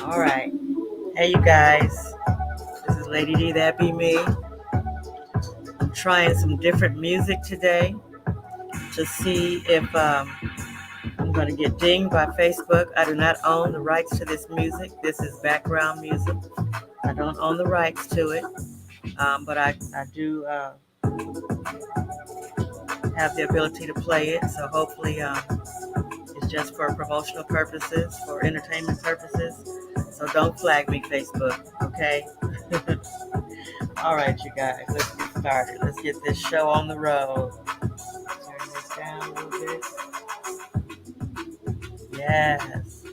All right. Hey, you guys. This is Lady D, that be me. I'm trying some different music today to see if I'm going to get dinged by Facebook. I do not own the rights to this music. This is background music. I don't own the rights to it, but I do have the ability to play it. So hopefully it's just for promotional purposes, for entertainment purposes. So don't flag me, Facebook, okay? All right, you guys, let's get started. Let's get this show on the road. Turn this down a little bit. Yes.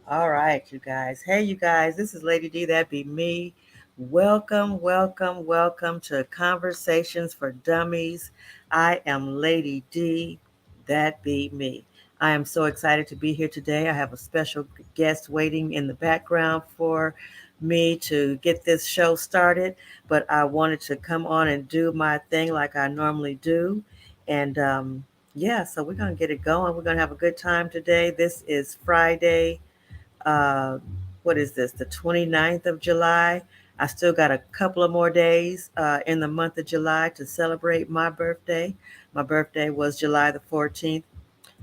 All right, you guys. Hey, you guys, this is Lady D, that be me. Welcome, welcome, welcome to Conversations for Dummies. I am Lady D, that be me. I am so excited to be here today. I have a special guest waiting in the background for me to get this show started, but I wanted to come on and do my thing like I normally do. And yeah, so we're going to get it going. We're going to have a good time today. This is Friday. uh, what is this, the 29th of July. I still got a couple of more days in the month of July to celebrate my birthday. My birthday was July the 14th,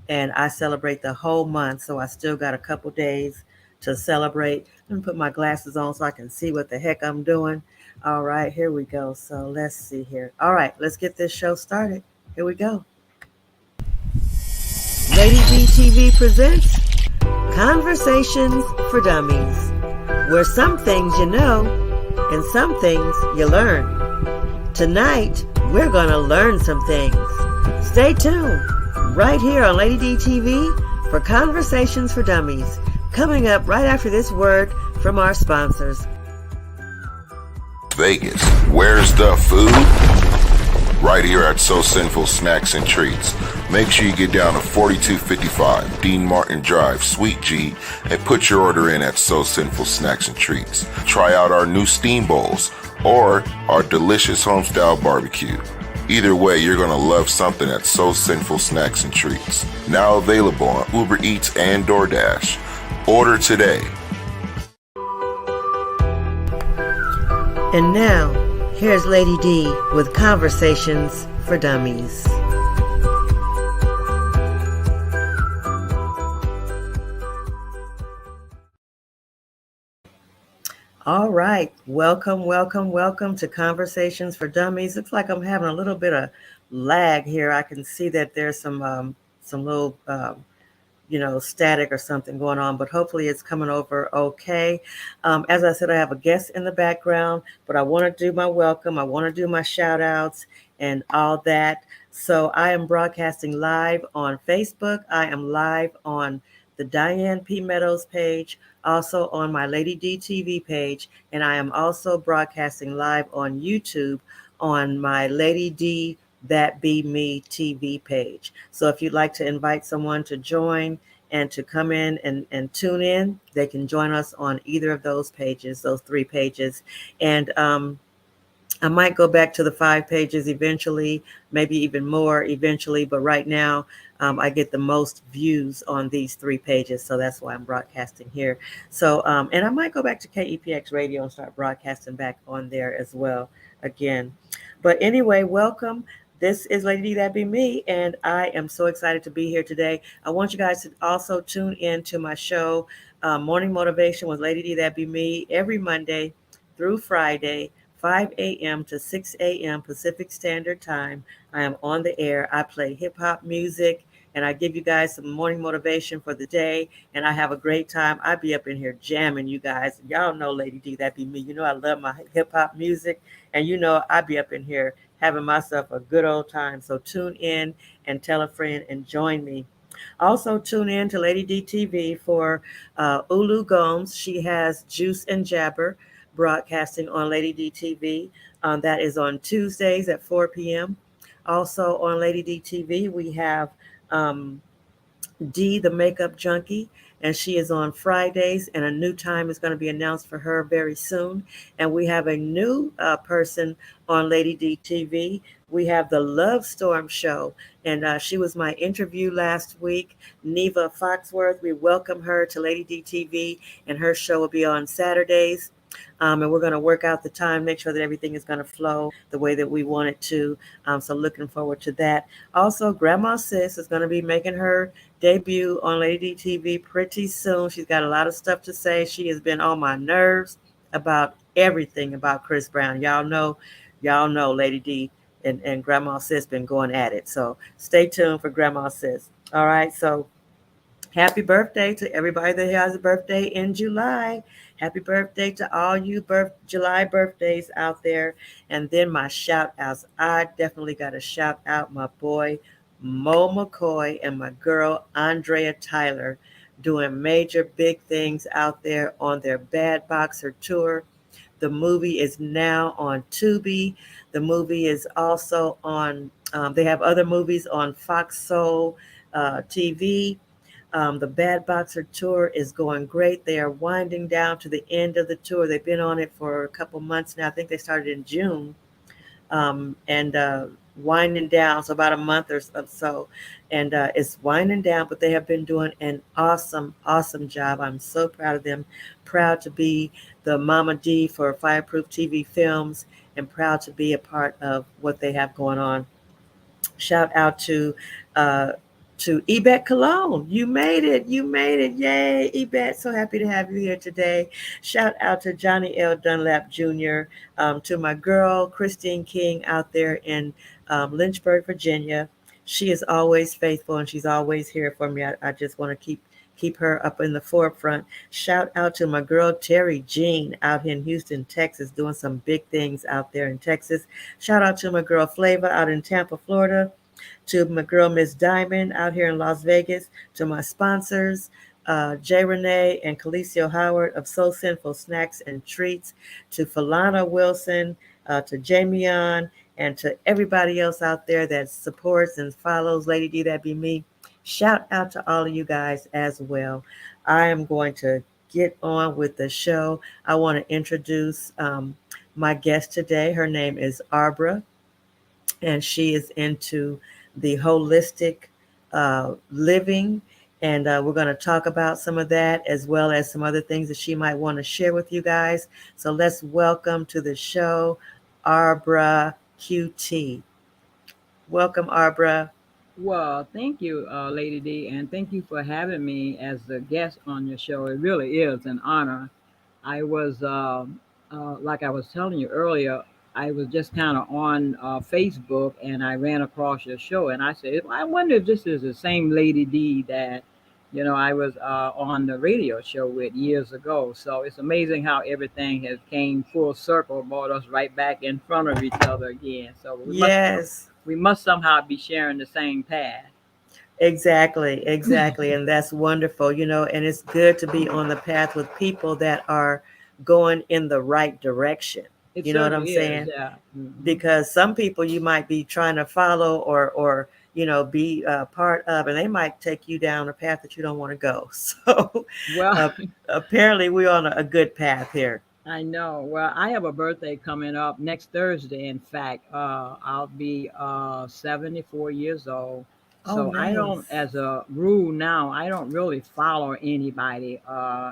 and I celebrate the whole month, so I still got a couple days to celebrate. Let me put my glasses on so I can see what the heck I'm doing. All right, here we go. So let's see here. All right, let's get this show started. Here we go. Lady D TV presents Conversations for Dummies, where some things you know and some things you learn. Tonight, we're going to learn some things. Stay tuned right here on Lady D TV for Conversations for Dummies, coming up right after this word from our sponsors. Vegas, where's the food? Right here at So Sinful Snacks and Treats. Make sure you get down to 4255 Dean Martin Drive, Suite G, and put your order in at So Sinful Snacks and Treats. Try out our new steam bowls or our delicious homestyle barbecue. Either way, you're going to love something at So Sinful Snacks and Treats. Now available on Uber Eats and DoorDash. Order today. And now, here's Lady D with Conversations for Dummies. All right, welcome, welcome, welcome to Conversations for Dummies. Looks like I'm having a little bit of lag here. I can see that there's some little static or something going on, but hopefully it's coming over okay. As I said, I have a guest in the background, but I want to do my welcome. I want to do my shout outs and all that. So I am broadcasting live on Facebook. I am live on the Diane P. Meadows page, also on my Lady D TV page, and I am also broadcasting live on YouTube on my Lady D That Be Me TV page. So if you'd like to invite someone to join and to come in and tune in, they can join us on either of those pages, those three pages. And I might go back to the 5 pages eventually, maybe even more eventually, but right now I get the most views on these 3 pages, so that's why I'm broadcasting here. So, and I might go back to KEPX Radio and start broadcasting back on there as well again. But anyway, welcome. This is Lady D, That Be Me, and I am so excited to be here today. I want you guys to also tune in to my show, Morning Motivation with Lady D, That Be Me, every Monday through Friday, 5 a.m. to 6 a.m. Pacific Standard Time. I am on the air. I play hip-hop music, and I give you guys some morning motivation for the day, and I have a great time. I be up in here jamming, you guys. Y'all know Lady D, That Be Me. You know I love my hip-hop music, and you know I be up in here having myself a good old time. So tune in and tell a friend and join me. Also, tune in to Lady DTV for Ulu Gomes. She has Juice and Jabber broadcasting on Lady DTV. That is on Tuesdays at 4 p.m. Also on Lady DTV, we have um, D, the makeup junkie, and she is on Fridays, and a new time is going to be announced for her very soon. And we have a new person on Lady D TV. We have the Love Storm show, and she was my interview last week. Neva Foxworth, we welcome her to Lady D TV, and her show will be on Saturdays. And we're going to work out the time, make sure that everything is going to flow the way that we want it to. So, looking forward to that. Also, Grandma Sis is going to be making her debut on Lady TV pretty soon. She's got a lot of stuff to say. She has been on my nerves about everything about Chris Brown. Y'all know Lady D and Grandma Sis been going at it. So stay tuned for Grandma Sis. All right. So happy birthday to everybody that has a birthday in July. Happy birthday to all you July birthdays out there. And then my shout outs. I definitely got to shout out my boy Mo McCoy and my girl Andrea Tyler doing major big things out there on their Bad Boxer tour. The movie is now on Tubi. The movie is also on, they have other movies on Fox Soul TV. The Bad Boxer tour is going great. They are winding down to the end of the tour. They've been on it for a couple months now. I think they started in June, and winding down, so about a month or so. And it's winding down, but they have been doing an awesome, awesome job. I'm so proud of them. Proud to be the Mama D for Fireproof TV Films, and proud to be a part of what they have going on. Shout out uh, to Ebet Cologne. You made it. You made it. Yay, Ebet. So happy to have you here today. Shout out to Johnny L. Dunlap Jr., to my girl, Christine King, out there in Lynchburg, Virginia. She is always faithful and she's always here for me. I just want to keep her up in the forefront. Shout out to my girl Terry Jean out in Houston, Texas, doing some big things out there in Texas. Shout out to my girl Flava out in Tampa, Florida, to my girl Miss Diamond out here in Las Vegas, to my sponsors, Jay Renee and Calicio Howard of Soul Sinful Snacks and Treats, to Falana Wilson, to Jamion, and to everybody else out there that supports and follows Lady D, that be me. Shout out to all of you guys as well. I am going to get on with the show. I want to introduce my guest today. Her name is Arbra, and she is into the holistic living. And we're going to talk about some of that as well as some other things that she might want to share with you guys. So let's welcome to the show Arbra QT. Welcome, Arbra. Well, thank you, Lady D, and thank you for having me as a guest on your show. It really is an honor. I was, like I was telling you earlier, I was just kind of on Facebook and I ran across your show and I said, I wonder if this is the same Lady D that, I was on the radio show with years ago. So it's amazing how everything has came full circle, brought us right back in front of each other again. So Yes. we must somehow be sharing the same path. Exactly, exactly. And that's wonderful, and it's good to be on the path with people that are going in the right direction. It You know what I'm certainly is, saying? yeah. Hmm. Because some people you might be trying to follow or be part of, and they might take you down a path that you don't want to go. So Well, uh, apparently we're on a good path here. I know. Well, I have a birthday coming up next Thursday. In fact, I'll be 74 years old. Oh, So I don't, nice. as a rule now, I don't really follow anybody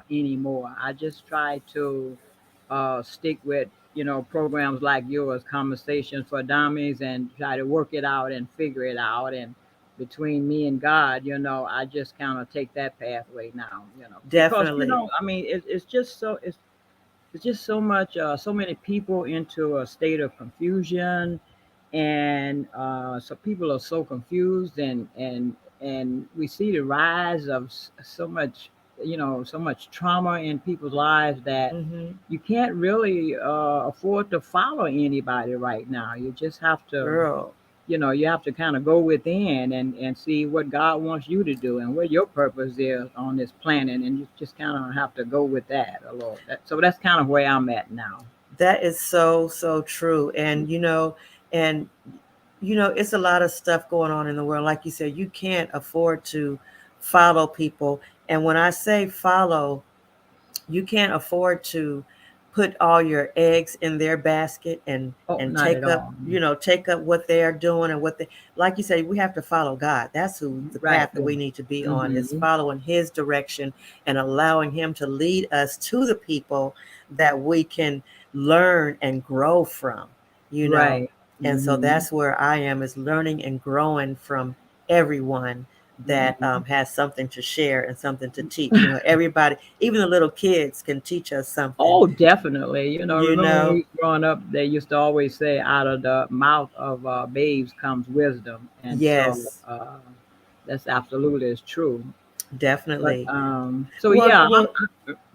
anymore. I just try to stick with, programs like yours, Conversations for Dummies, and try to work it out and figure it out. And between me and God, I just kind of take that pathway now, because, Definitely. I mean, it's just so much so many people into a state of confusion, and so people are so confused, and we see the rise of so much so much trauma in people's lives that Mm-hmm. you can't really afford to follow anybody right now. You just have to, Girl, you have to kind of go within and see what God wants you to do and what your purpose is on this planet, and you just kind of have to go with that a little. So that's kind of where I'm at now. that is so, so true. And it's a lot of stuff going on in the world. Like you said, you can't afford to follow people. And when I say follow, you can't afford to put all your eggs in their basket and Oh, and not at take up all. take up what they are doing and what they, like you say, we have to follow God. That's who the Right. path that Yeah. we need to be on, is Mm-hmm. following his direction and allowing him to lead us to the people that we can learn and grow from you know Right. and so Mm-hmm. that's where I am, is learning and growing from everyone that Mm-hmm. has something to share and something to teach. Everybody, even the little kids, can teach us something. Oh, definitely. You Remember when we know, was growing up, they used to always say, "Out of the mouth of babes comes wisdom," and so yes, that's absolutely is true. But definitely. so Well, yeah, well,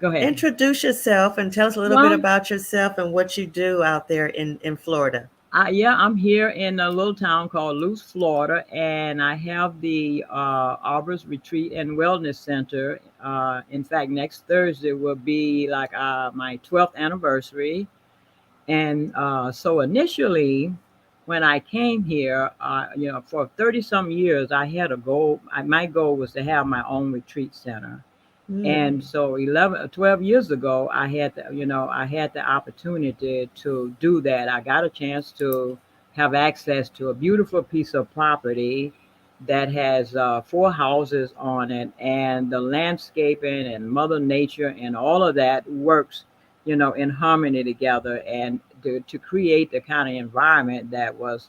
go ahead. introduce yourself and tell us a little bit Well, about yourself and what you do out there in Florida. yeah, I'm here in a little town called Luce, Florida, and I have the Arbor's Retreat and Wellness Center. In fact, next Thursday will be like my 12th anniversary. And so initially, when I came here, for 30 some years, I had a goal. My goal was to have my own retreat center. Mm, And so 11, 12 years ago, I had the opportunity to do that. I got a chance to have access to a beautiful piece of property that has four houses on it, and the landscaping and Mother Nature and all of that works, in harmony together, and to create the kind of environment that was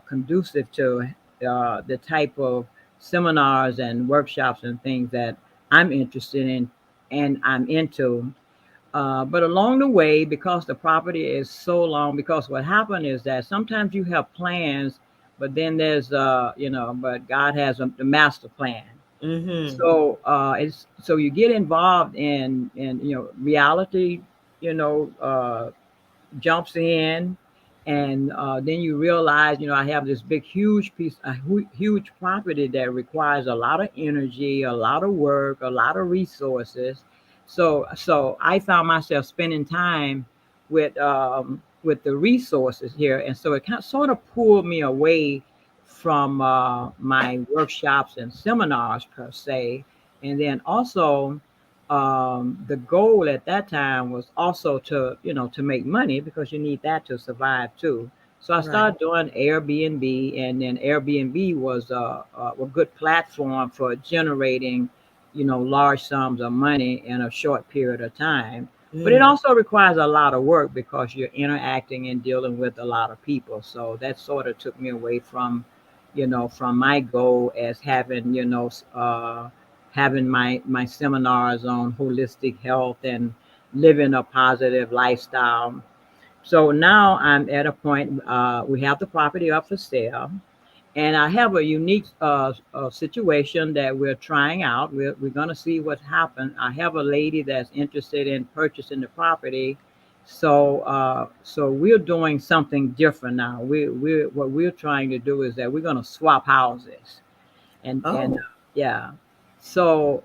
conducive to the type of seminars and workshops and things that I'm interested in and I'm into. But along the way, because the property is so long, because what happened is that sometimes you have plans, but then but God has the master plan. mm-hmm. So it's so you get involved in reality, you know, uh, jumps in, and then you realize, I have this big, huge huge property that requires a lot of energy, a lot of work, a lot of resources. So I found myself spending time with the resources here, and so it kind of sort of pulled me away from my workshops and seminars per se, and then also the goal at that time was also to make money, because you need that to survive too. So I Right. started doing Airbnb, and then Airbnb was a good platform for generating large sums of money in a short period of time. But it Mm, also requires a lot of work because you're interacting and dealing with a lot of people. So that sort of took me away from my goal as having my seminars on holistic health and living a positive lifestyle. So now I'm at a point, we have the property up for sale, and I have a unique situation that we're trying out. We're going to see what happens. I have a lady that's interested in purchasing the property. So we're doing something different now. We're what we're trying to do is that we're going to swap houses, and oh, yeah. So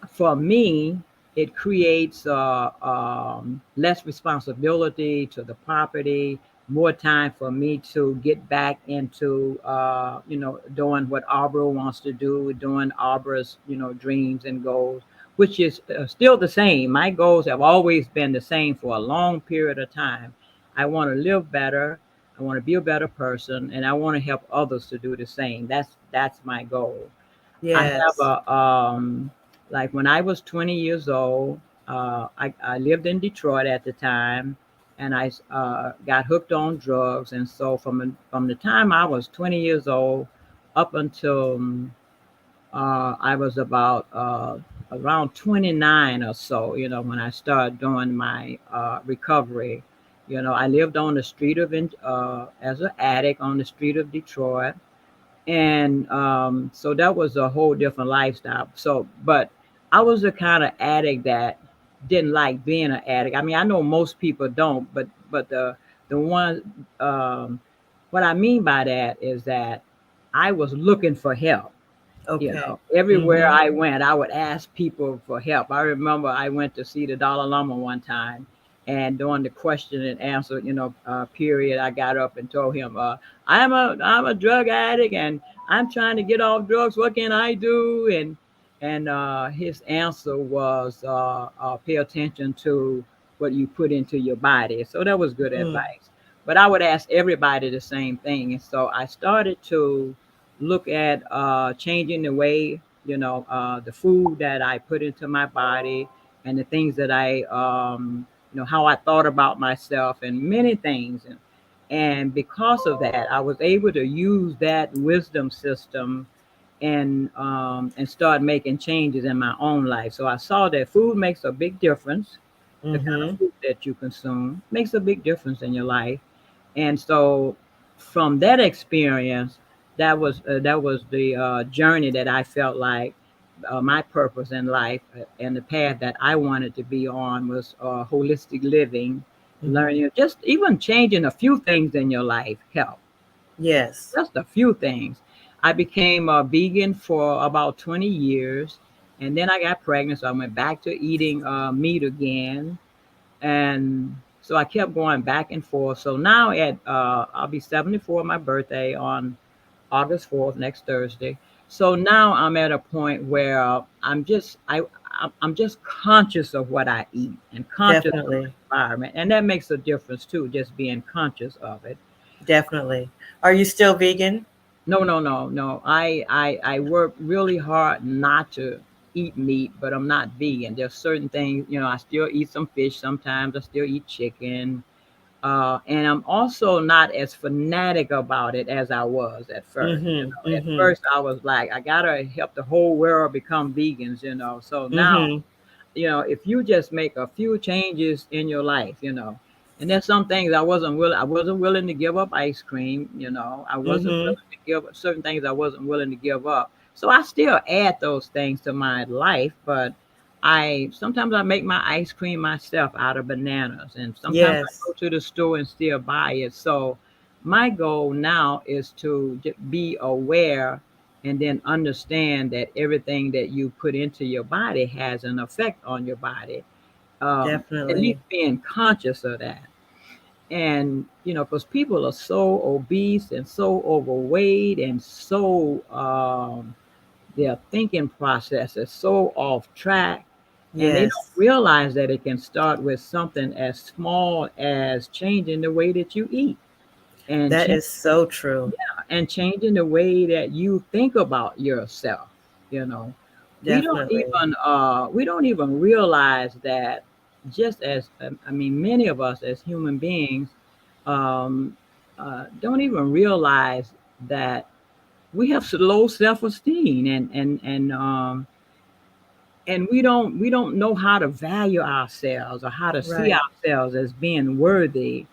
for me, it creates less responsibility to the property, more time for me to get back into doing what Arbor wants to do, doing Arbor's dreams and goals, which is still the same. My goals have always been the same for a long period of time. I want to live better, I want to be a better person, and I want to help others to do the same. That's my goal. I have yes, like when I was 20 years old, I lived in Detroit at the time, and I got hooked on drugs. And so from the time I was 20 years old up until I was about around 29 or so, when I started doing my recovery. I lived on the street as an addict on the street of Detroit, and so that was a whole different lifestyle. So but I was the kind of addict that didn't like being an addict. I mean, I know most people don't, but the one what I mean by that is that I was looking for help. You Okay. know, everywhere Mm-hmm. I went, I would ask people for help. I remember I went to see the Dalai Lama one time, and during the question and answer, period, I got up and told him, I'm a drug addict, and I'm trying to get off drugs. What can I do? And his answer was, pay attention to what you put into your body. So that was good Mm. advice. But I would ask everybody the same thing, and so I started to look at changing the way, the food that I put into my body, and the things that how I thought about myself and many things. And because of that, I was able to use that wisdom system and start making changes in my own life. So I saw that food makes a big difference. The kind of Mm-hmm. food that you consume makes a big difference in your life. And so from that experience, that was the journey that I felt like my purpose in life, and the path that I wanted to be on was holistic living, Mm-hmm. learning, just even changing a few things in your life help. Yes. Just a few things. I became a vegan for about 20 years, and then I got pregnant, so I went back to eating meat again, and so I kept going back and forth. So now at I'll be 74, my birthday on August 4th, next Thursday. So now I'm at a point where I'm just conscious of what I eat and conscious of Definitely. my environment, and that makes a difference too. Just being conscious of it. Definitely. Are you still vegan? No, no, no, no. I work really hard not to eat meat, but I'm not vegan. There's certain things, I still eat some fish sometimes. I still eat chicken. And I'm also not as fanatic about it as I was at first. Mm-hmm. At Mm-hmm. first, I was like, I gotta help the whole world become vegans. So now, Mm-hmm. if you just make a few changes in your life. And there's some things I wasn't willing to give up ice cream. I wasn't Mm-hmm. willing to give up certain things I wasn't willing to give up. So I still add those things to my life, but I sometimes I make my ice cream myself out of bananas, and sometimes I Yes. go to the store and still buy it. So my goal now is to be aware and then understand that everything that you put into your body has an effect on your body. At Definitely. least being conscious of that. And because people are so obese and so overweight and so their thinking process is so off track, and they don't Yes. realize that it can start with something as small as changing the way that you eat, and That is so true. changing the way that you think about yourself. You know, we don't Definitely. even realize that. Just as I mean, many of us as human beings um, don't even realize that we have low self-esteem, and we don't know how to value ourselves or how to see Right. ourselves as being worthy.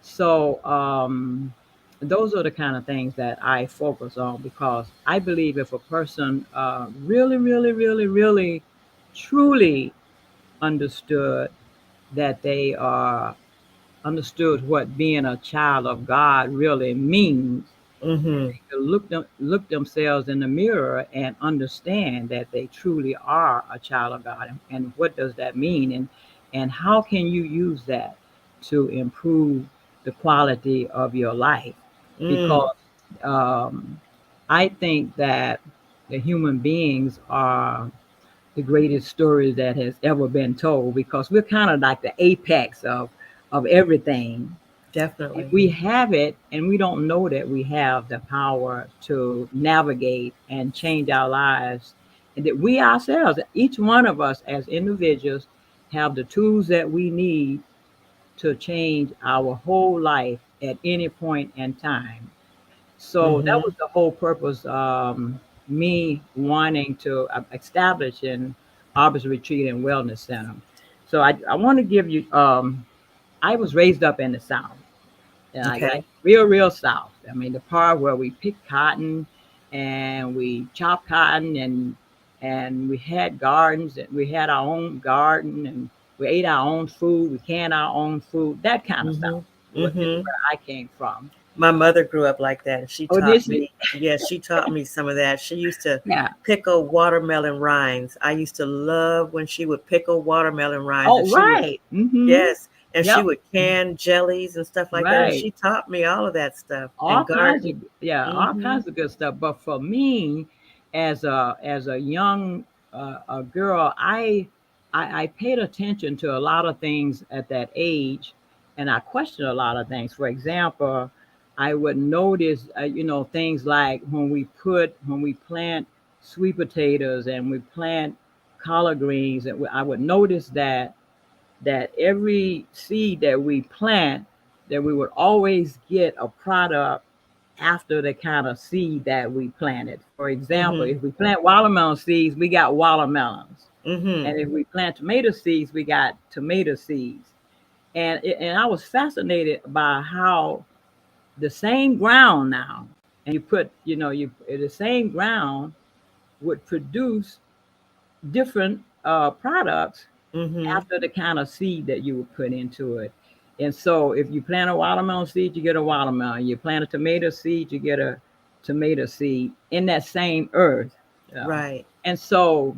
So those are the kind of things that I focus on, because I believe if a person really, really, really, really, truly understood that they are understood what being a child of God really means, Mm-hmm. to look themselves in the mirror and understand that they truly are a child of God, and what does that mean, and how can you use that to improve the quality of your life, Mm. because um, I think that the human beings are the greatest story that has ever been told, because we're kind of like the apex of everything, and Definitely. we have it, and we don't know that we have the power to navigate and change our lives, and that we ourselves, each one of us as individuals, have the tools that we need to change our whole life at any point in time. So that Mm-hmm. was the whole purpose, me wanting to establish an Arbors Retreat and Wellness Center. So I want to give you, I was raised up in the South, like Okay. real South. I mean, the part where we pick cotton and we chop cotton, and we had gardens, and we had our own garden, and we ate our own food, we canned our own food, that kind of stuff. Mhm. What is Mhm. where I came from. My mother grew up like that, and she Oh, did taught she? me. Yes, she taught me some of that. She used to Yeah. pickle watermelon rinds. I used to love when she would pickle watermelon rinds, and Oh, she would, right. Mm-hmm. yes, and she Yep. would can jellies and stuff like that. And Right. she taught me all of that stuff All and kinds garden. of, yeah, all Mhm. kinds of good stuff. But for me, as a young a girl, I paid attention to a lot of things at that age, and I questioned a lot of things. For example, I would notice, things like when we plant sweet potatoes and we plant collard greens, and I would notice that every seed that we plant, that we would always get a product after the kind of seed that we planted. For example, Mhm. if we plant watermelon seeds, we got watermelons. Mhm. And if we plant tomato seeds, we got tomato seeds. And I was fascinated by how the same ground now, and you put, you the same ground would produce different products Mhm. after the kind of seed that you would put into it. And so if you plant a watermelon seed, you get a watermelon. You plant a tomato seed, you get a tomato seed in that same earth. Yeah. Right. And so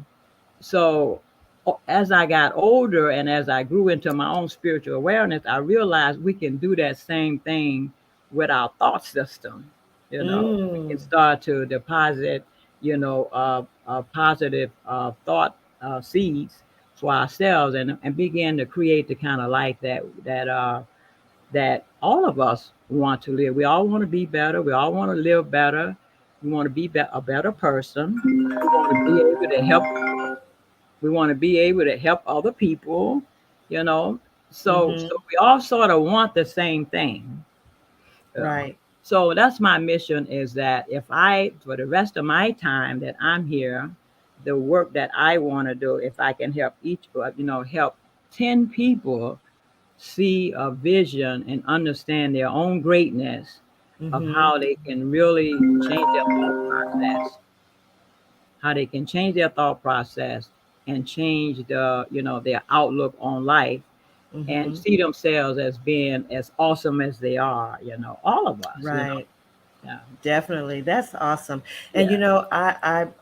as I got older and as I grew into my own spiritual awareness, I realized we can do that same thing with our thought system. We can Mm. start to deposit, positive thought seeds for ourselves, and begin to create the kind of life that all of us want to live. We all want to be better. We all want to live better. We want to be a better person. We want to be able to help we want to be able to help other people, you know. So Mhm. we all sort of want the same thing. Yeah. Right. So that's my mission, is that if I, for the rest of my time that I'm here, the work that I want to do, if I can help help 10 people see a vision and understand their own greatness of Mhm. how they can really change their thought process, how they can change their thought process and change their outlook on life, and Mhm. see themselves as being as awesome as they are, all of us, Right. yeah, Definitely. That's awesome. And yeah,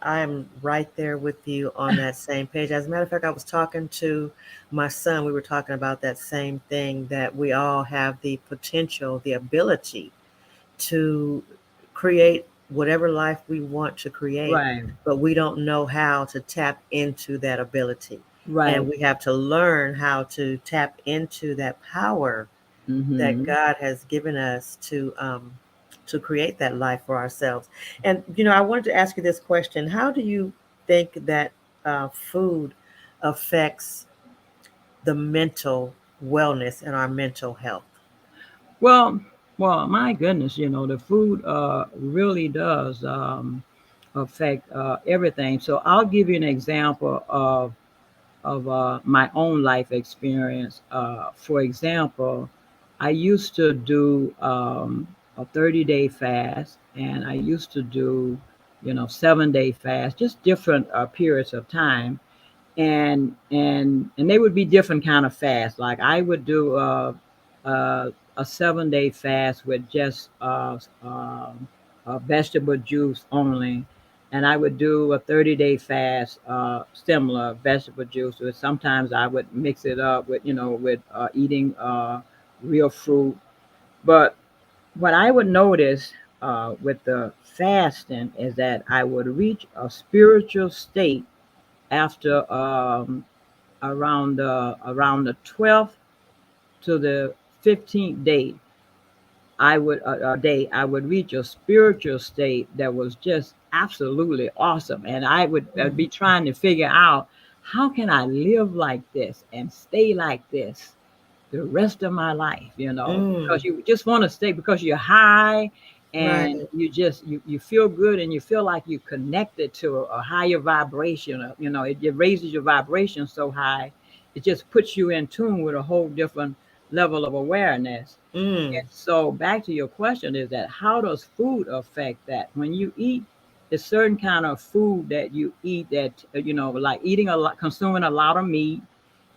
I'm right there with you on that same page. As a matter of fact, I was talking to my son. We were talking about that same thing, that we all have the potential, the ability to create whatever life we want to create, right, but we don't know how to tap into that ability. And right, we have to learn how to tap into that power that mm-hmm. God has given us to create that life for ourselves. And I wanted to ask you this question: how do you think that food affects the mental wellness and our mental health? well well, my goodness, the food really does affect everything. So I'll give you an example of my own life experience. For example, I used to do a 30-day fast, and I used to do, 7-day fast, just different periods of time, and they would be different kind of fast. Like I would do a 7-day fast with just vegetable juice only, and I would do a 30-day fast, similar vegetable juice. Or sometimes I would mix it up with eating real fruit. But what I would notice with the fasting is that I would reach a spiritual state after around the 12th to the 15th day. I would reach a spiritual state that was just absolutely awesome, and I'd Mm. be trying to figure out, how can I live like this and stay like this the rest of my life, because Mm. you just want to stay, because you're high, and Right. you feel good, and you feel like you're connected to a higher vibration. It raises your vibration so high, it just puts you in tune with a whole different level of awareness. Mm. And so back to your question, is that how does food affect that? When you eat It's certain kind of food that you eat that like eating a lot, consuming a lot of meat.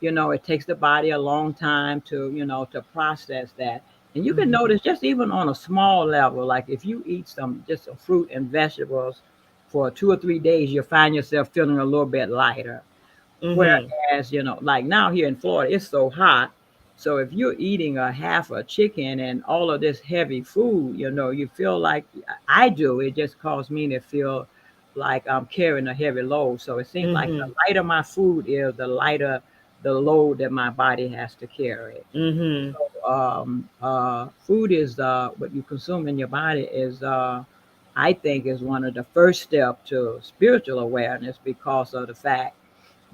It takes the body a long time to to process that. And you can Mhm. notice just even on a small level, like if you eat some just some fruit and vegetables for 2 or 3 days, you'll find yourself feeling a little bit lighter. Mhm. Whereas, like now here in Florida, it's so hot. So if you're eating a half a chicken and all of this heavy food, you feel like I do. It just caused me to feel like I'm carrying a heavy load. So it seems like the Mhm. lighter my food is, the lighter the load that my body has to carry. Mhm. Food is what you consume in your body is, I think, is one of the first step to spiritual awareness because of the fact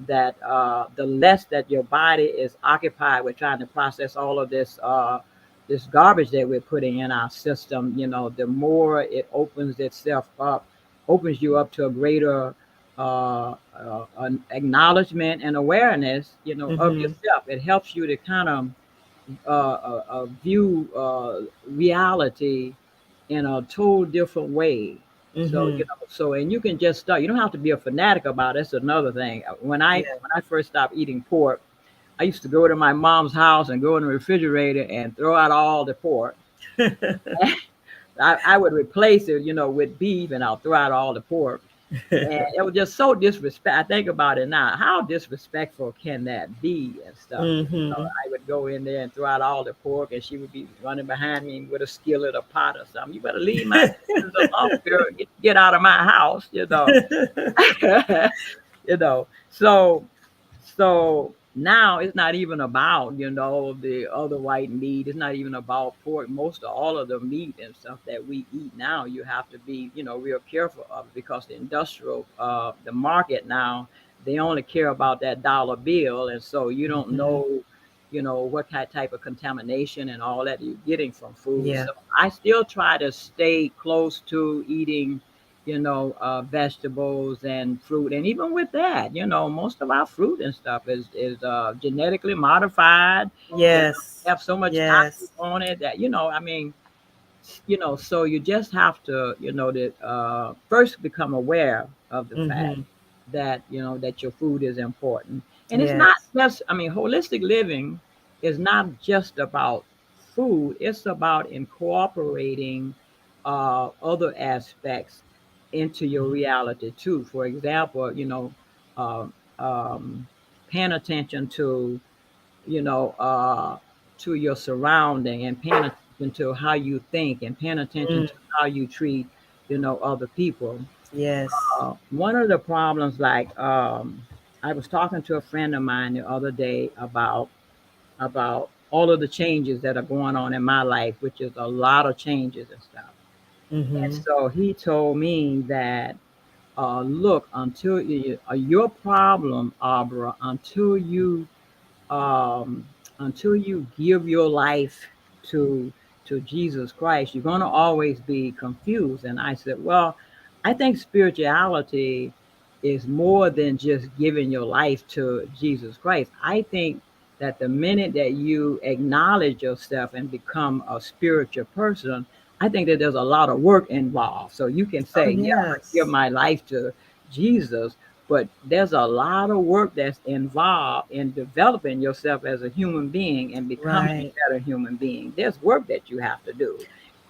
that the less that your body is occupied with trying to process all of this garbage that we're putting in our system, the more it opens itself up, opens you up to a greater an acknowledgement and awareness, of Mhm. yourself. It helps you to kind of view reality in a total different way. So Mhm. and you can just start. You don't have to be a fanatic about it. That's another thing. Yeah. When I first stopped eating pork, I used to go to my mom's house and go in the refrigerator and throw out all the pork. I would replace it, with beef, and I'll throw out all the pork. And it was just so disrespect. I think about it now. How disrespectful can that be and stuff? Mhm. I would go in there and throw out all the pork, and she would be running behind me with a skillet or pot or something. You better leave my chickens alone, girl. Get out of my house. So now it's not even about the other white meat. It's not even about pork. Most of all of the meat and stuff that we eat now, you have to be real careful of, because the market now, they only care about that dollar bill, and so you don't Mhm. know what type of contamination and all that you're getting from food. Yeah. So I still try to stay close to eating vegetables and fruit. And even with that, most of our fruit and stuff is genetically modified. And Yes. have so much toxins Yes. on it that I mean, so you just have to, first become aware of the fact Mhm. that that your food is important. And it's not Yes. just, I mean, holistic living is not just about food. It's about incorporating other aspects into your Mhm. reality too. For example, um, um, paying attention you know, to your surrounding, and paying attention to how you think, and paying attention Mm. to how you treat, other people. Yes. One of the problems, like, I was talking to a friend of mine the other day about all of the changes that are going on in my life, which is a lot of changes and stuff. And Mhm. so he told me that, look, your problem, Abra, um, until you give your life to Jesus Christ, you're going to always be confused. And I said, well, I think spirituality is more than just giving your life to Jesus Christ. I think that the minute that you acknowledge yourself and become a spiritual person, I think that there's a lot of work involved. So you can Oh say, yeah, I'm going to give yes. my life to Jesus, but there's a lot of work that's involved in developing yourself as a human being and becoming Right. a better human being. There's work that you have to do.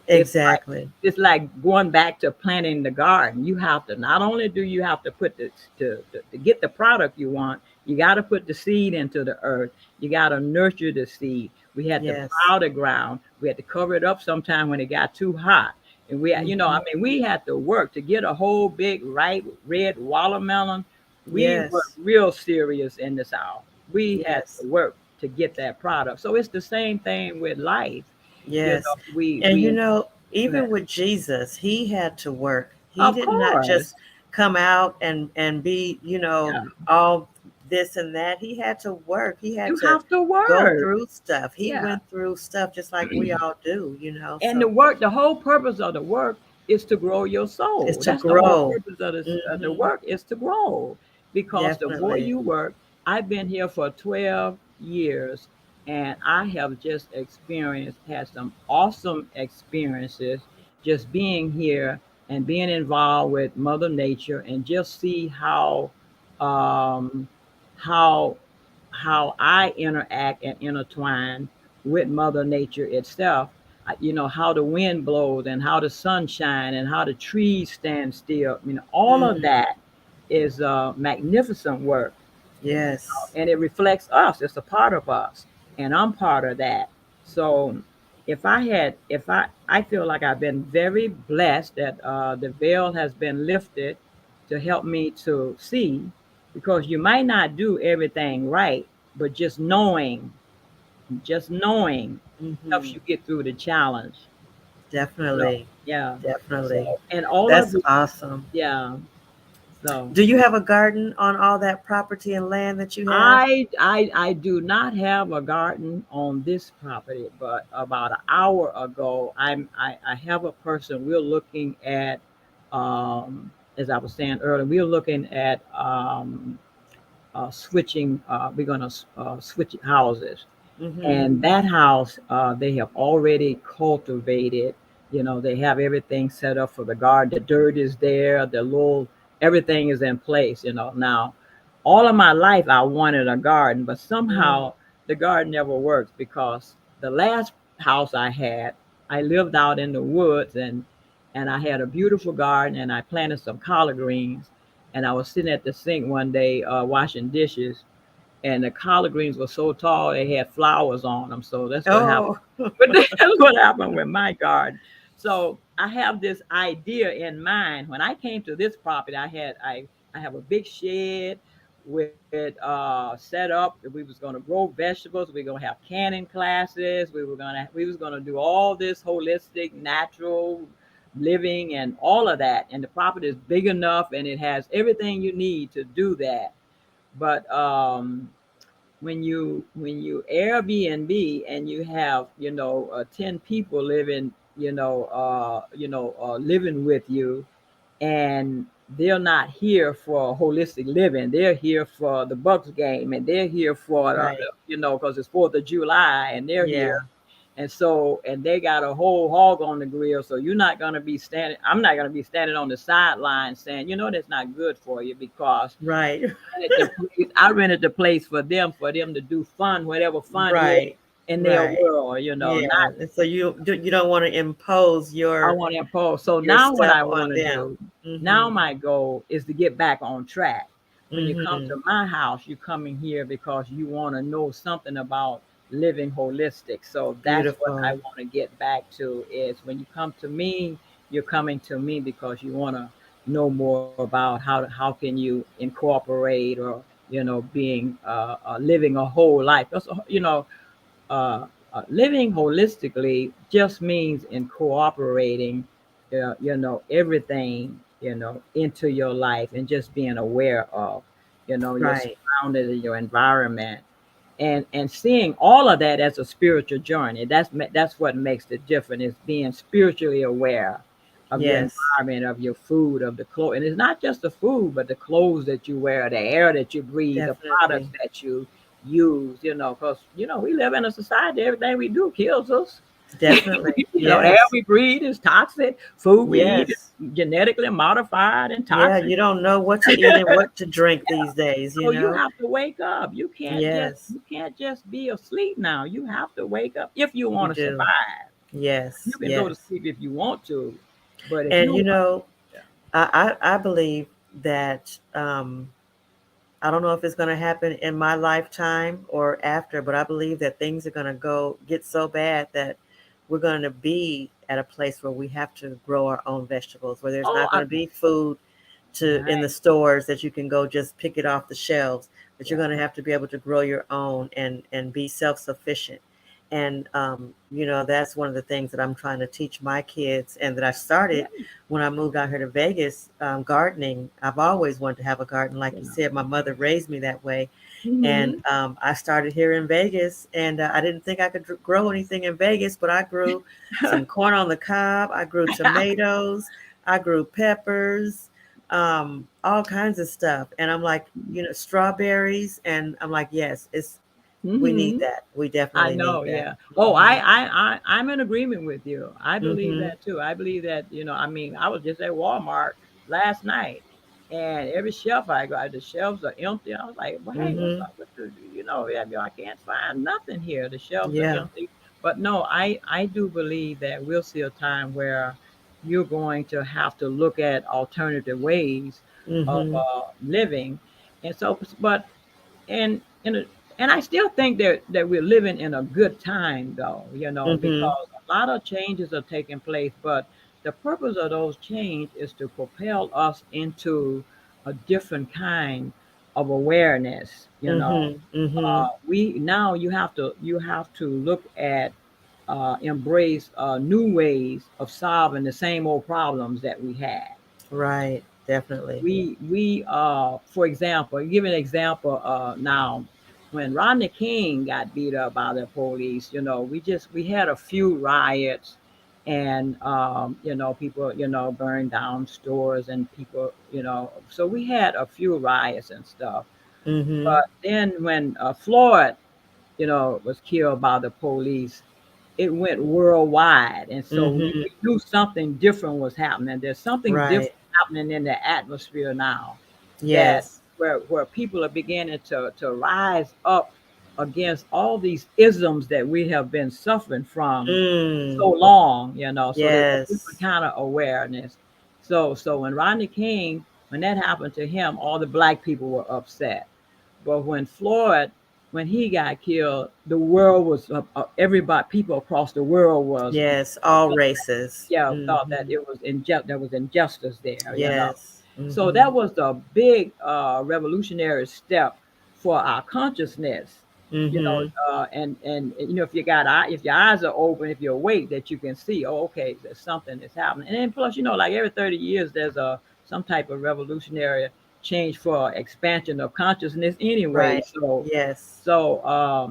It's Exactly. it's like going back to planting the garden. You have to, not only do you have to put to get the product you want, you got to put the seed into the earth. You got to nurture the seed. We had to Yes. plow the ground. We had to cover it up sometime when it got too hot. And I Mhm. mean, we had to work to get a whole big ripe red watermelon. We were Yes. real serious in this hour. We had Yes. to work to get that product. So it's the same thing with life. Yes. And We go ahead. even with Jesus, he had to work. He Of did not course. just come out and be, Yeah. all this and that. He had to work. He had You to have to go work. through stuff. He Yeah. went through stuff just like we all do. And the So work, the whole purpose of the work is to grow your it's soul. to That's the whole grow. purpose of the Hmm. work, is to grow. Because the more Definitely. you work, I've been here for 12 years, and I have just had some awesome experiences just being here and being involved with Mother Nature, and just see um, how I interact and intertwine with Mother Nature itself. How the wind blows and how the sun shines and how the trees stand still. All of Mm, that is magnificent work, yes. and it reflects us. It's a part of us, and I'm part of that. So if I feel like I've been very blessed that the veil has been lifted to help me to see, because you might not do everything right, but just knowing helps Hmm. you get through the challenge. Definitely. Yeah. So, Definitely. and all of That's the, awesome. yeah. So Do you have a garden on all that property and land that you have? I do not have a garden on this property, but about an hour ago, I have a person. We're looking at, as I was saying earlier, we're looking at switching. We're gonna switch houses, Hmm. and that house, they have already cultivated. They have everything set up for the garden. The dirt is there. Everything is in place. Now, all of my life I wanted a garden, but Mm. somehow the garden never works, because the last house I had, I lived out in the woods, and I had a beautiful garden, and I planted some collard greens, and I was sitting at the sink one day washing dishes, and the collard greens were so tall they had flowers on them. So that's what happened. Oh, But that's what happened with my garden. So I have this idea in mind. When I came to this property, I have a big shed with set up. We was gonna grow vegetables. We were gonna have canning classes. We was gonna do all this holistic, natural living and all of that. And the property is big enough, and it has everything you need to do that. But when you Airbnb and you have 10 people living, living with you, and they're not here for holistic living. They're here for the Bucks game, and they're here for right. because it's 4th of July, and they're here. Yeah. And they got a whole hog on the grill. So you're not gonna be standing. I'm not gonna be standing on the sideline saying, that's not good for you, because Right. I rented the place for them to do fun, whatever fun is Right. in their Right. world. Yeah. Not And so you don't want to impose I your want to impose. So your now what stuff I on want to them. do, now Mhm. my goal is to get back on track. When you come Mhm. to my house, you coming here because you want to know something about living holistic. So that's what I Beautiful. want to get back to, is when you come to me, you're coming to me because you want to know more about how can you incorporate, or being living a whole life. That's living holistically just means in cooperating, everything, into your life, and just being aware of, your Right. surroundings, your environment, and seeing all of that as a spiritual journey. That's what makes the difference, is being spiritually aware of your Yes. environment, of your food, of the clothes. And it's not just the food, but the clothes that you wear, the air that you breathe, the products Definitely. that you use, because we live in a society, everything we do kills us. Definitely. The air Yes. we breathe is toxic, food we eat is Yes. genetically modified and Yeah, toxic. you don't know what to eat and what to drink these days, you So you know? have to wake up. You can't just Yes, you can't just be asleep now. You have to wake up if you you want to do. survive. You Yes, can go to yes. sleep if you want to, but if And you you want, know, I believe that I don't know if it's going to happen in my lifetime or after, but I believe that things are going to go get so bad that we're going to be at a place where we have to grow our own vegetables, where there's oh, not going to be food to in the right, stores that you can go just pick it off the shelves, that you're yeah, going to have to be able to grow your own and be self-sufficient. And that's one of the things that I'm trying to teach my kids, and that I started yeah, when I moved out here to Vegas. Gardening, I've always wanted to have a garden, like yeah. you said. My mother raised me that way, and Hmm. I started here in Vegas, and I didn't think I could grow anything in Vegas, but I grew some corn on the cob, I grew tomatoes, I grew peppers, all kinds of stuff. And I'm like, strawberries. And I'm like, yes, We need Hmm. that. We I definitely need know, that. yeah. Oh, Mhm. I'm in agreement with you. I believe Mhm. that too. I believe that, I mean, I was just at Walmart last night, and every shelf I go, the shelves are empty. I was like, well, hey, what's Mhm. up with I can't find nothing here. The shelves are Yeah. empty. But no, I do believe that we'll see a time where you're going to have to look at alternative ways of Mhm. living. And so, but and and I still think that we're living in a good time though, Mhm. because a lot of changes are taking place, but the purpose of those change is to propel us into a different kind of awareness. Mhm. Mhm. We now you have to look at embrace new ways of solving the same old problems that we had. Right. Definitely. We for example, give an example now, when Rodney King got beat up by the police, we had a few riots, and people burned down stores, and people, so we had a few riots and stuff. Mhm. But then when Floyd, was killed by the police, it went worldwide. And so Mhm. we knew something different was happening. There's something Right. different happening in the atmosphere now, that Yes. where people are beginning to rise up against all these isms that we have been suffering from Mm. so long, so there's a different Yes. kind of awareness. So when Rodney King, when that happened to him, all the black people were upset. But when Floyd, when he got killed, the world was everybody, people across the world was Yes. All races. thought that Mhm. there was injustice there. Yes. So Mhm. that was the big revolutionary step for our consciousness. Mhm. And if you got if your eyes are open, if you're awake, that you can see, oh, okay, there's something that's happening. And then plus, like every 30 years, there's a some type of revolutionary change for expansion of consciousness anyway. Right. So Yes.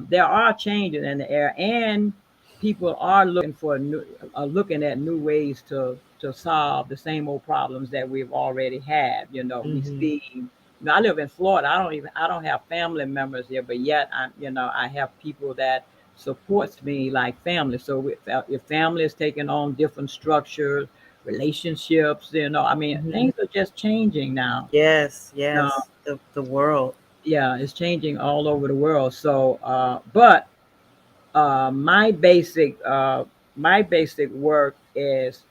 there are changes in the air, and people are looking at new ways to solve the same old problems that we've already had. We Mhm. see. I live in Florida. I don't have family members here, but yet I have people that supports me like family. So if family is taking on different structures, relationships, I mean, Mhm. things are just changing now. Yes. Uh, Yes. The world. yeah, it's changing all over the world. So, but uh, my basic uh, my basic work is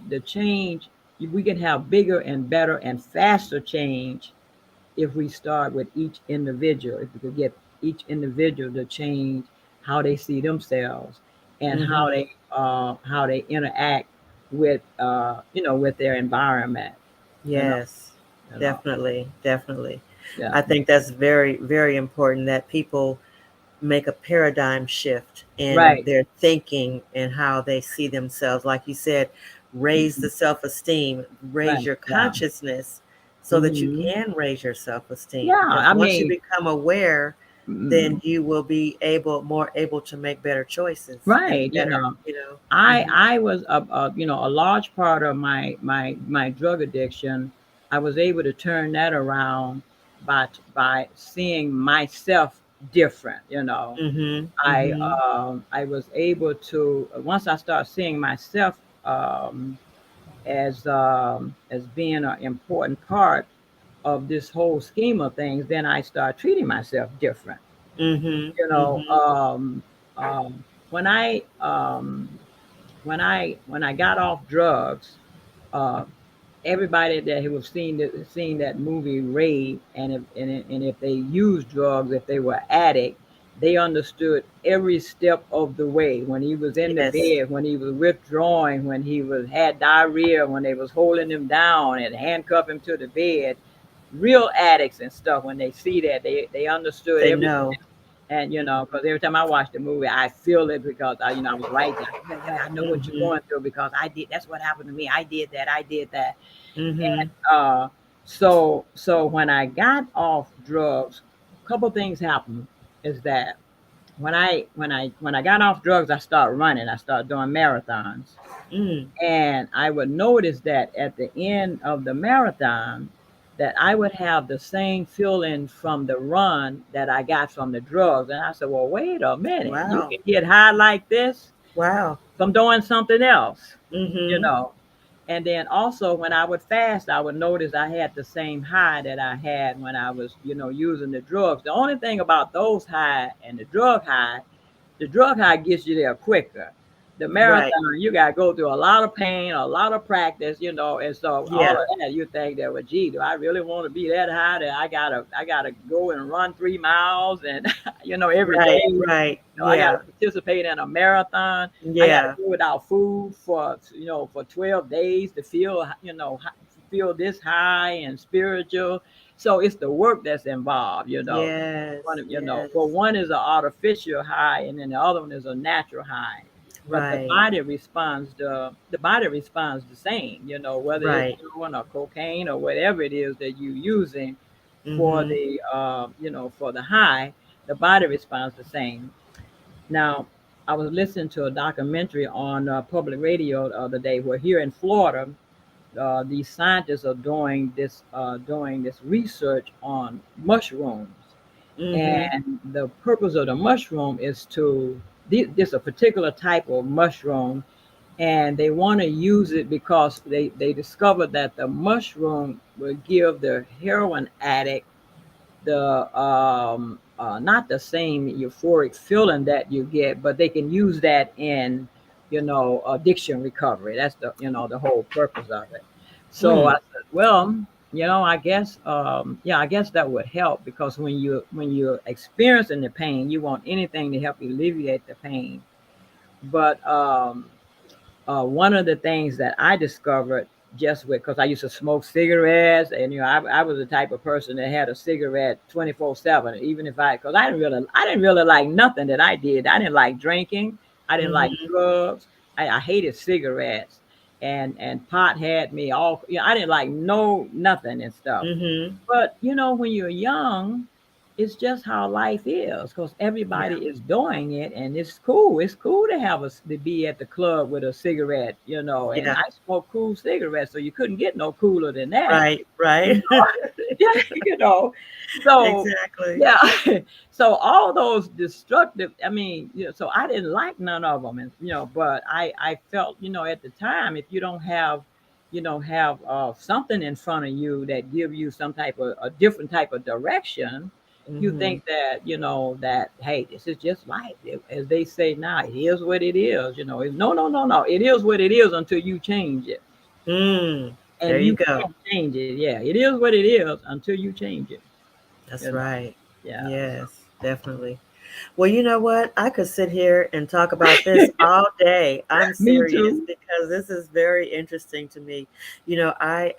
the change. We can have bigger and better and faster change if we start with each individual. If we could get each individual to change how they see themselves, and Mhm. how they interact with with their environment. You know, Yes. you know, Definitely. Definitely. yeah, I think that's very, very important that people make a paradigm shift in right. their thinking and how they see themselves. Like you said, raise Mhm. the self esteem, raise Right. your Yeah. consciousness so that you Hmm. can raise your self esteem. Yeah. Because I once you mean, become aware, then mm, you will be more able to make better choices and right. better, I hmm I was a large part of my drug addiction. I was able to turn that around by seeing myself different. hmm hmm I was able to, once I start seeing myself as being an important part of this whole scheme of things, then I start treating myself different. hmm You know, hmm um, um, when I got off drugs, uh, everybody that who have seen that movie Raid, and if they used drugs, if they were addict, they understood every step of the way. When he was in the Yes, bed, when he was withdrawing, when he was had diarrhea, when they was holding him down and handcuff him to the bed, real addicts and stuff. When they see that, they understood they everything. know. And because every time I watch the movie, I feel it, because I was right there. Yeah, yeah, I know what you're hmm going through, because I did. That's what happened to me. I did that. I did that. hmm Uh, so when I got off drugs, a couple things happened. Is that when I got off drugs, I started running. I started doing marathons, mm and I would notice that at the end of the marathon, that I would have the same feeling from the run that I got from the drugs. And I said, well, wait a minute, you Wow. can get high like this Wow. from doing something else, you Mm-hmm. know. And then also when I would fast, I would notice I had the same high that I had when I was, using the drugs. The only thing about those high and the drug high gets you there quicker. The Right. marathon, you got to go through a lot of pain, a lot of practice, and so all Yeah. of that, you think that, well, gee, do I really want to be that high that I gotta go and run 3 miles and every day. Right. Right. I got to Yeah. participate in a marathon. I got to Yeah. go without food for 12 days to feel feel this high and spiritual. So it's the work that's involved. Yes. One, Yes. well, one is an artificial high, and then the other one is a natural high. But Right. the body responds the same. Whether it's Right. heroin or cocaine or whatever it is that you're using for Mm-hmm. the high, the body responds the same. Now, I was listening to a documentary on public radio the other day where here in Florida, these scientists are doing this research on mushrooms, Mm-hmm. and the purpose of the mushroom is this a particular type of mushroom, and they want to use it because they discovered that the mushroom will give the heroin addict the not the same euphoric feeling that you get, but they can use that in addiction recovery. That's the whole purpose of it. So I Mm. said, well, I guess that would help because when you're experiencing the pain, you want anything to help alleviate the pain. But one of the things that I discovered just with because I used to smoke cigarettes, and I was the type of person that had a cigarette 24/7, even if because I didn't really like nothing that I did. I didn't like drinking. I didn't like Mm-hmm. drugs. I hated cigarettes, and pot had me all. I didn't like no nothing and stuff. Mm-hmm. But when you're young, it's just how life is because Yeah. everybody is doing it, and it's cool. It's cool to to be at the club with a cigarette, And Yeah. I smoke cool cigarettes, so you couldn't get no cooler than that, Right. you Right. know. Yeah, you know. So Exactly. yeah, so all those destructive. I mean, so I didn't like none of them, and but I felt, at the time, if you don't have something in front of you that give you some type of a different type of direction, you Mm-hmm. think that that, hey, this is just life. As they say now, it is what it is. No, no, no, no. It is what it is until you change it, Mm. There and you you go. can't change it. Yeah, it is what it is until you change it. That's You know. right. Yeah. Yes, definitely. Well, you know what? I could sit here and talk about this all day. I'm Me serious too. because this is very interesting to me. I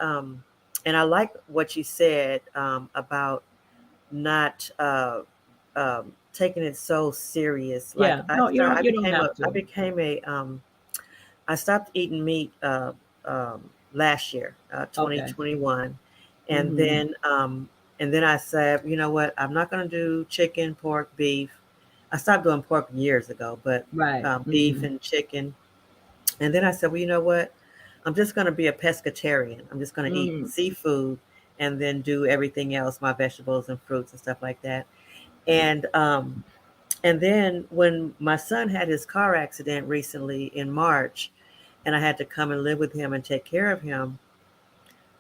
and I like what you said about not taking it so serious. Like Yeah. No, you don't. I You don't became have to. I stopped eating meat last year, Okay. 2021, and Mm-hmm. then I said, you know what? I'm not going to do chicken, pork, beef. I stopped doing pork years ago, but Right. beef Mm-hmm. and chicken. And then I said, well, you know what? I'm just going to be a pescatarian. I'm just going to eat Mm. seafood and then do everything else, my vegetables and fruits and stuff like that. And then when my son had his car accident recently in March, and I had to come and live with him and take care of him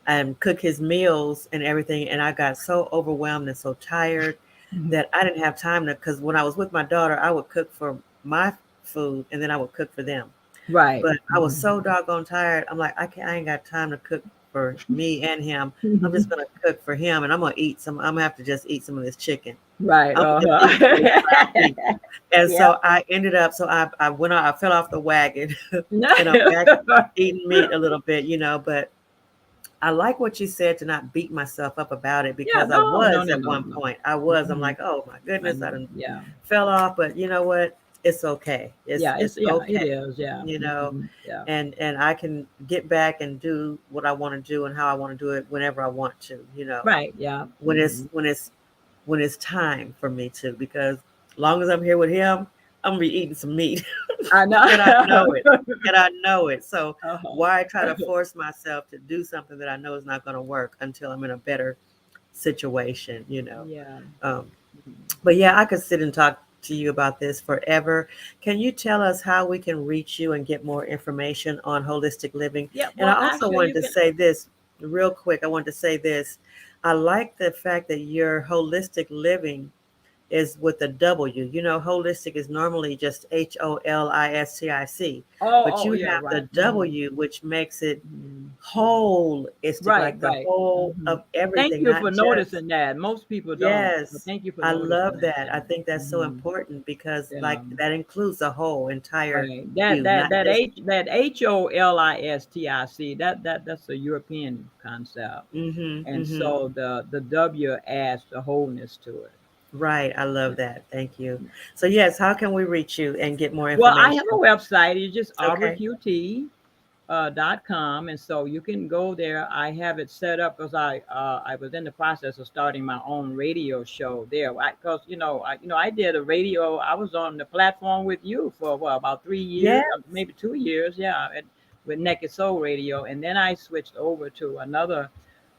and cook his meals and everything, and I got so overwhelmed and so tired that I didn't have time to. Because when I was with my daughter, I would cook for my food and then I would cook for them. Right. But I was Mm-hmm. so doggone tired. I'm like, I ain't got time to cook for me and him. I'm just gonna cook for him, and I'm gonna eat some. I'm gonna have to just eat some of this chicken. Right. I'm gonna just eat some of this ground beef. Uh-huh. And Yeah. so I ended up. So I went on. I fell off the wagon, and I'm back eating meat a little bit, But I like what you said to not beat myself up about it Yeah. because I No. No. was No. at No. one No. point. I was. I'm Mm-hmm. like, oh my I goodness, I know. done Yeah. fell off. But you know what? It's okay. It's Yeah. it's It okay. is. Yeah. You know, Mm-hmm. Yeah. and I can get back and do what I want to do and how I want to do it whenever I want to. Right. Yeah. When it's Mm-hmm. when it's when it's time for me to because long as I'm here with him, I'm gonna be eating some meat. I And I know. know it. And I know it. So Uh-huh. why try to force myself to do something that I know is not going to work until I'm in a better situation. Yeah. Um, Mhm. but yeah, I could sit and talk to you about this forever. Can you tell us how we can reach you and get more information on holistic living? Yeah. And I Well, also actually, wanted you to can. say this real quick. I wanted to say this. I like the fact that your holistic living is with a W. Holistic is normally just HOLISTIC, Oh, but oh, you yeah, have the right. W, which makes it Mhm. holistic, Right, like the right. whole Hmm. of Thank everything, you not for just. noticing that. Most people don't, but Yes, thank you for I noticing love that. that. I Yeah. think that's so Hmm. important because, Yeah. like, that includes the whole entire Right. you, not just. That HOLISTIC, that's a European concept. Mhm, And mhm. so the W adds the wholeness to it. Right. I love Yeah. that. Thank you. So yes, how can we reach you and get more Well, I have a information? website. It's just Okay. arborqt.com, and so you can go there. I have it set up because I was in the process of starting my own radio show there. Because I did a radio. I was on the platform with you for what, about 3 years, Yes. maybe 2 years, yeah, with Naked Soul Radio, and then I switched over to another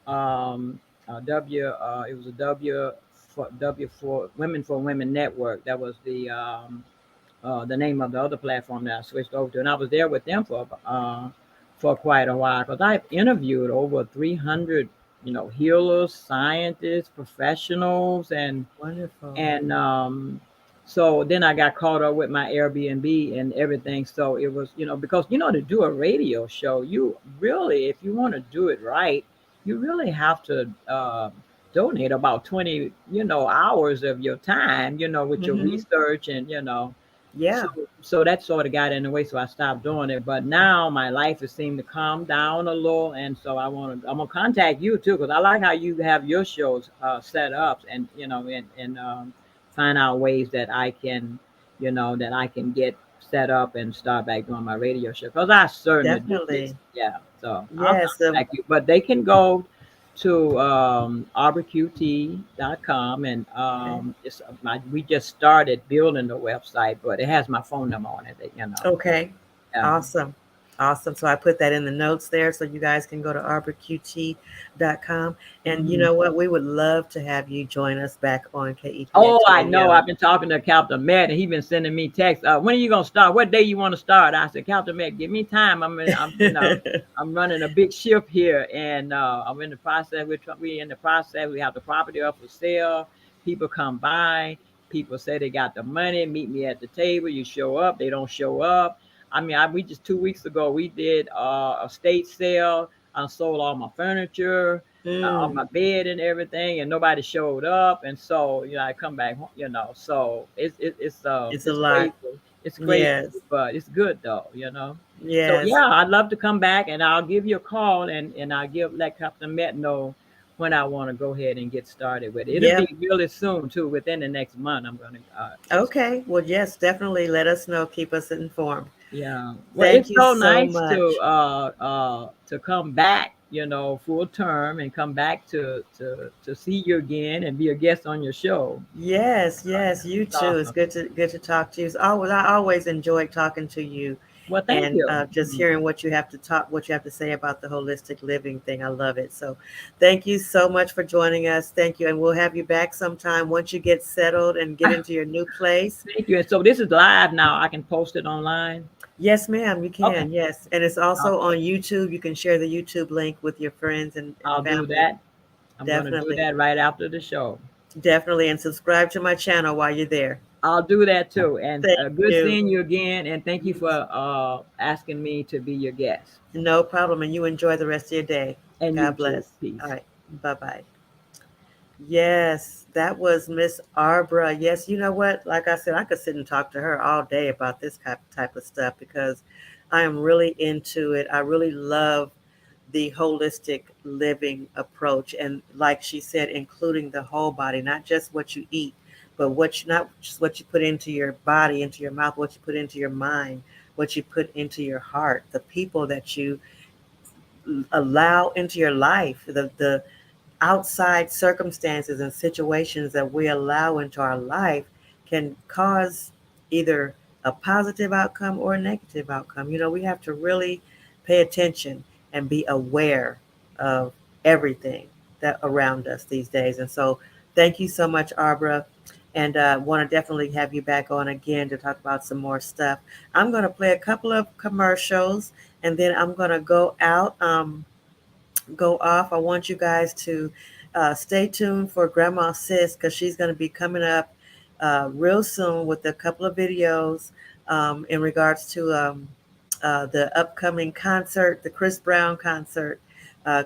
um, W. It was a W for Women Network. That was the name of the other platform that I switched over to, and I was there with them for quite a while because I've interviewed over 300, healers, scientists, professionals, Wonderful. and so then I got caught up with my Airbnb and everything. So it was, because to do a radio show, you really, if you want to do it right, you really have to donate about 20, hours of your time, with your Mhm. research and so Yeah. so that sort of got in the way, so I stopped doing it. But now my life has seemed to calm down a little, and so I'm gonna contact you too because I like how you have your shows set up, and find out ways that I can get set up and start back doing my radio show because I certainly do miss it. Definitely. Yeah, so I'll Yes. contact you, but they can go to arborqt.com, and Okay. we just started building the website, but it has my phone number on it. Okay. Yeah. Awesome. Awesome. So I put that in the notes there so you guys can go to arborqt.com. And you Mhm. know what? We would love to have you join us back on Oh, KEPX I know. Radio. I've been talking to Captain Matt, and he been sending me texts. When are you gonna start? What day you want to start? I said, Captain Matt, give me time. I'm running a big shift here, and I'm in the process. We in the process. We have the property up for sale. People come by. People say they got the money. Meet me at the table. You show up. They don't show up. We just 2 weeks ago we did a state sale. I sold all my furniture, on Mm, my bed and everything, and nobody showed up. And so, I come back, so it's a it's lot. crazy. It's crazy, Yes. but it's good though. So Yes. yeah, I'd love to come back, and I'll give you a call, and I'll let Captain Met know when I want to go ahead and get started with it. It'll Yep. be really soon too. Within the next month, I'm gonna get started. Okay. Well, yes, definitely let us know. Keep us informed. Yeah. Well, Thank it's you so so nice much. to come back, full term, and come back to see you again and be a guest on your show. Yes, Yeah, yes, you it's too. It's awesome. good to talk to you. I always enjoy talking to you, Well, thank and you. just hearing what you have to say about the holistic living thing. I love it. So, thank you so much for joining us. Thank you, and we'll have you back sometime once you get settled and get into your new place. Thank you. And so this is live now. I can post it online. Yes, ma'am, you Okay. can. Yes, and it's also Awesome. on YouTube. You can share the YouTube link with your friends and I'll do family. that. I'm going to do Definitely, that right after the show. definitely, and subscribe to my channel while you're there. I'll do that too. And Thank good you. seeing you again. And thank you for asking me to be your guest. No problem. And you enjoy the rest of your day. And you God too. bless. All Peace. right. Bye bye. Yes, that was Miss Arbra. Yes, you know what? Like I said, I could sit and talk to her all day about this type of stuff because I am really into it. I really love the holistic living approach. And like she said, including the whole body, not just what you eat, but not just what you put into your body, into your mouth, what you put into your mind, what you put into your heart, the people that you allow into your life, the outside circumstances and situations that we allow into our life can cause either a positive outcome or a negative outcome. We have to really pay attention and be aware of everything that around us these days. And so, thank you so much, Arbra. And want to definitely have you back on again to talk about some more stuff. I'm going to play a couple of commercials and then I'm going to go off. I want you guys to stay tuned for Grandma Sis because she's going to be coming up real soon with a couple of videos in regards to the upcoming concert, the Chris Brown concert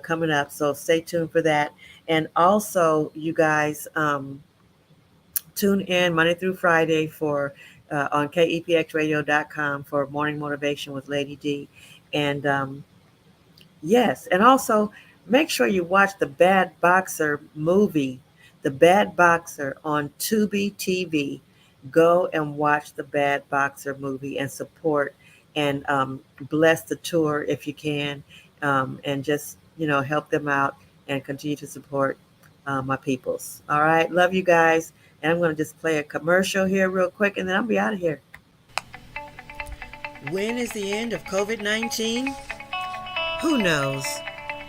coming up. So stay tuned for that. And also, you guys tune in Monday through Friday for on kepxradio.com for Morning Motivation with Lady D. And yes, and also make sure you watch the Bad Boxer movie, The Bad Boxer on Tubi TV. Go and watch the Bad Boxer movie and support and bless the tour if you can, and just help them out and continue to support my peoples. All right, love you guys, and I'm going to just play a commercial here real quick, and then I'll be out of here. When is the end of COVID-19? Who knows?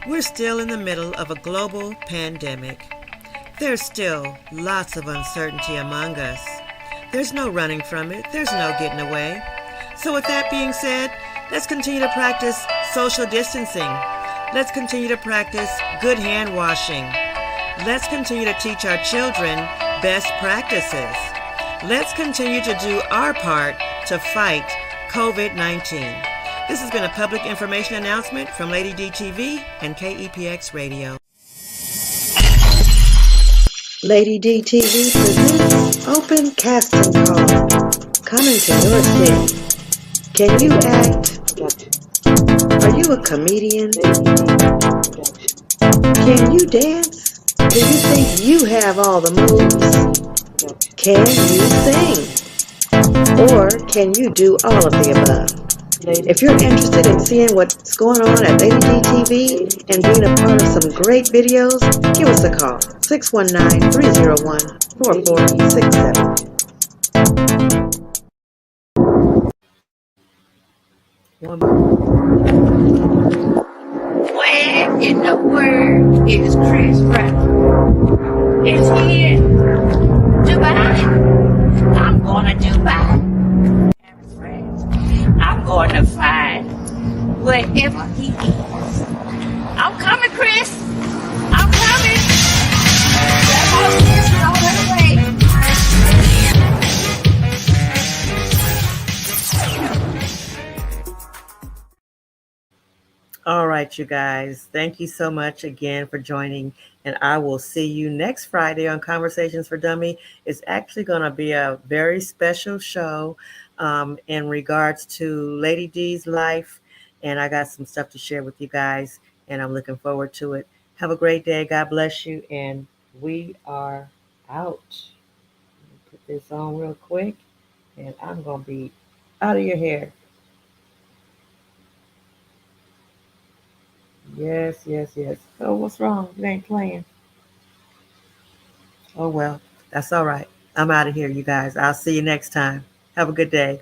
We're still in the middle of a global pandemic. There's still lots of uncertainty among us. There's no running from it. There's no getting away. So with that being said, let's continue to practice social distancing. Let's continue to practice good hand washing. Let's continue to teach our children best practices. Let's continue to do our part to fight COVID-19. This has been a public information announcement from Lady D TV and KEPX Radio. Lady D TV presents Open Casting Call. Coming to your city. Can you act? Are you a comedian? Can you dance? Do you think you have all the moves? Can you sing? Or can you do all of the above? If you're interested in seeing what's going on at Lady D TV and being a part of some great videos, give us a call, 619-301-4467. Where in the world is Chris Brown? Is he in Dubai? I'm going to Dubai. I'm going to find wherever he is. I'm coming, Chris. I'm coming. Grandma is on her way. All right, you guys. Thank you so much again for joining. And I will see you next Friday on Conversations for Dummy. It's actually going to be a very special show in regards to Lady D's life. And I got some stuff to share with you guys. And I'm looking forward to it. Have a great day. God bless you. And we are out. Let me put this on real quick. And I'm going to be out of your hair. Yes, yes, yes. Oh, what's wrong? It ain't playing. Oh, well, that's all right. I'm out of here, you guys. I'll see you next time. Have a good day.